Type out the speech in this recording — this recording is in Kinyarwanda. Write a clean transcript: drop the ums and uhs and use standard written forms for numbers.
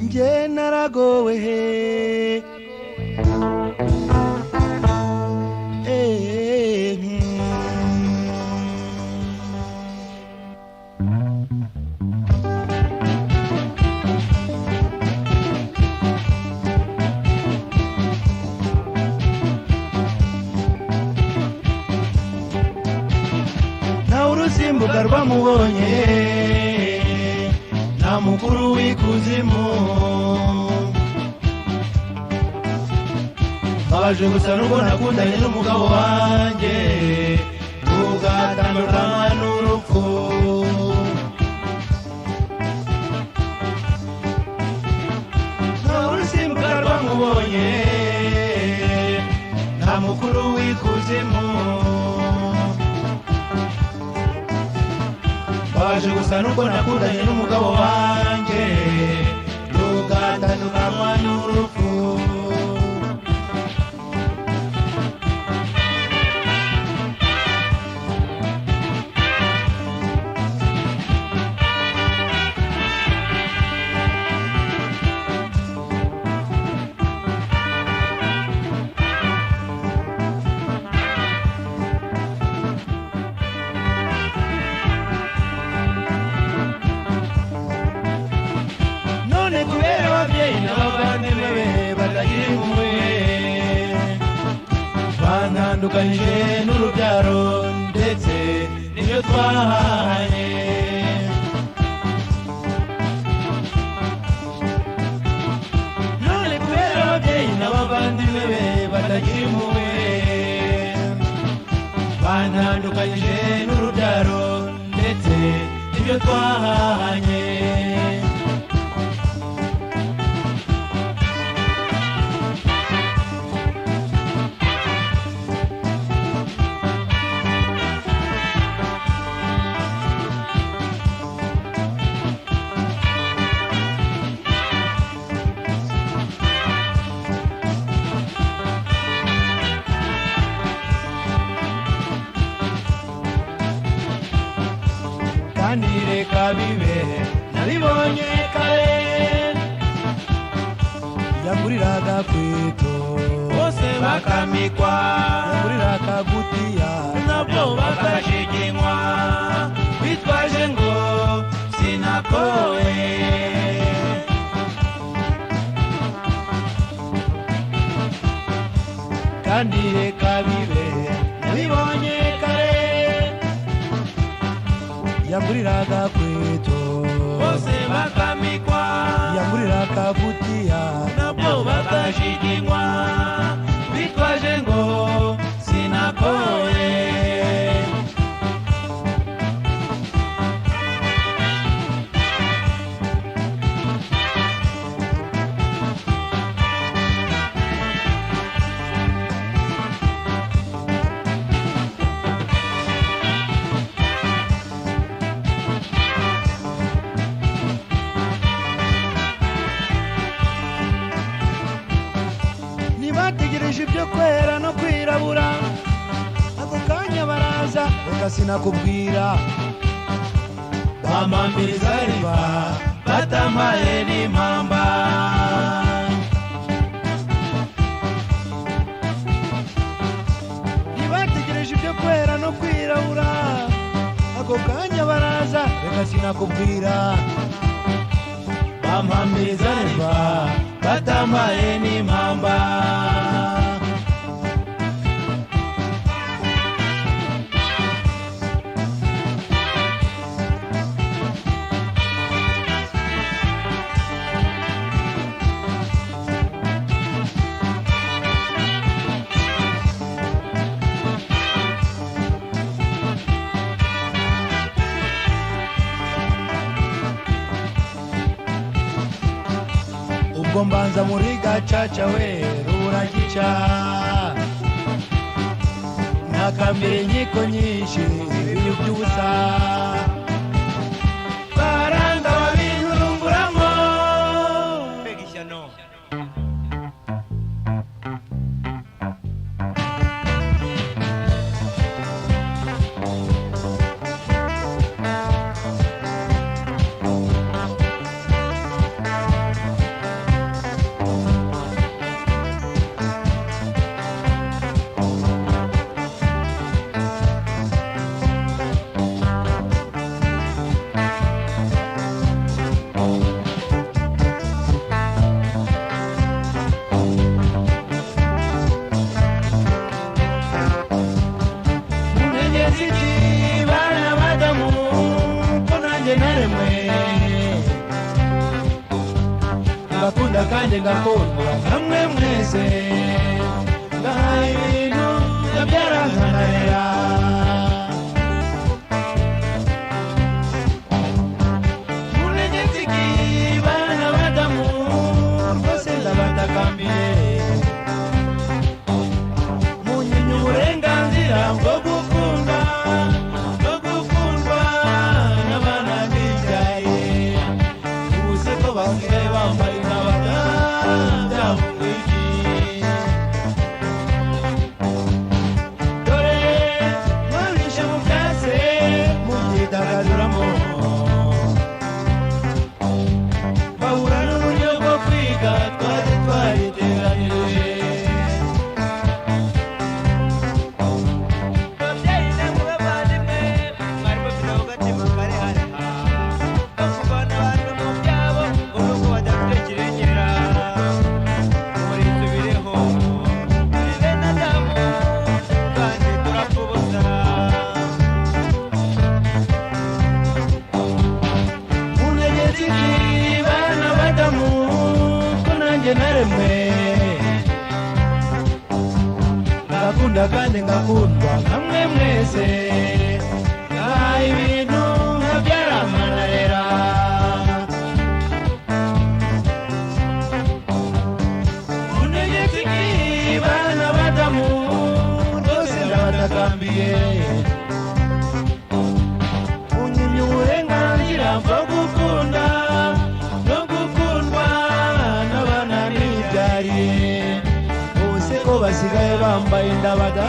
Nje naragowe na urusimbuka rwamubonye na mukuru w'ikuzimu baje gusa n'ubwo nakundanye n'umugabo wanjye tugatandukanywa n'urupfu na urusimbuka rwamubonye na mukuru w'ikuzimu baje gusa n'ubwo nakundanye n'umugabo wanjye tugatandukanywa n'urupfu banandukanyije n'urubyaro ndetse n'ibyo twahanye none kubera ababyeyi n'abavandimwe be batagira impuhwe banandukanyije n'urubyaro ndetse n'ibyo twahanye kandi reka bibe nabibonye kare yaguriraga kweto bose bakamikwa yaguriraga gutiya nabwo bakashiginywa bitwaje ngo sinakowe kandi reka bibe nabibonye kare yaguriraga kweto bose bakamikwa yaguriraga gutiya nabwo bakashiginywa bitwaje ngo sinakoye bategereje ibyo kwera no kwirabura ako kanya baraza reka sinakubwira bampambiriza riba batamaye n'impamba ntibategereje ibyo kwera no kwirabura ako kanya baraza reka sinakubwira bampambiriza riba batamaye n'impamba ubwo mbanza muri gacaca we ruragica nakambere inkiko nyinshi ibintu by'ubusa baranga babinturunguramo mbega ishyano ngakunda kandi ngakundwa namwe mwese ngahaye ibintu byarankanarira munegetsiki bana badamu rwose ndabatakambiye munyinyi uburenganzira bwo gukunda no gukundwa n'abana b'ibyaye ubuse ko basigaye bambaye n'abaganda mu wiki dore mwabishe mu byatsi mubyidagaduramo bahura n'uburyo bwo kwiga twari twariteganirije ngakunda kandi ngakundwa namwe mwese ngahaye ibintu byarankanarira munegetsiki bana badamu rwose ndabatakambiye munyimye uburenganzira bwo gukunda no gukundwa n'abana b'ibyariye ubuse ko basigaye bambaye ndabaga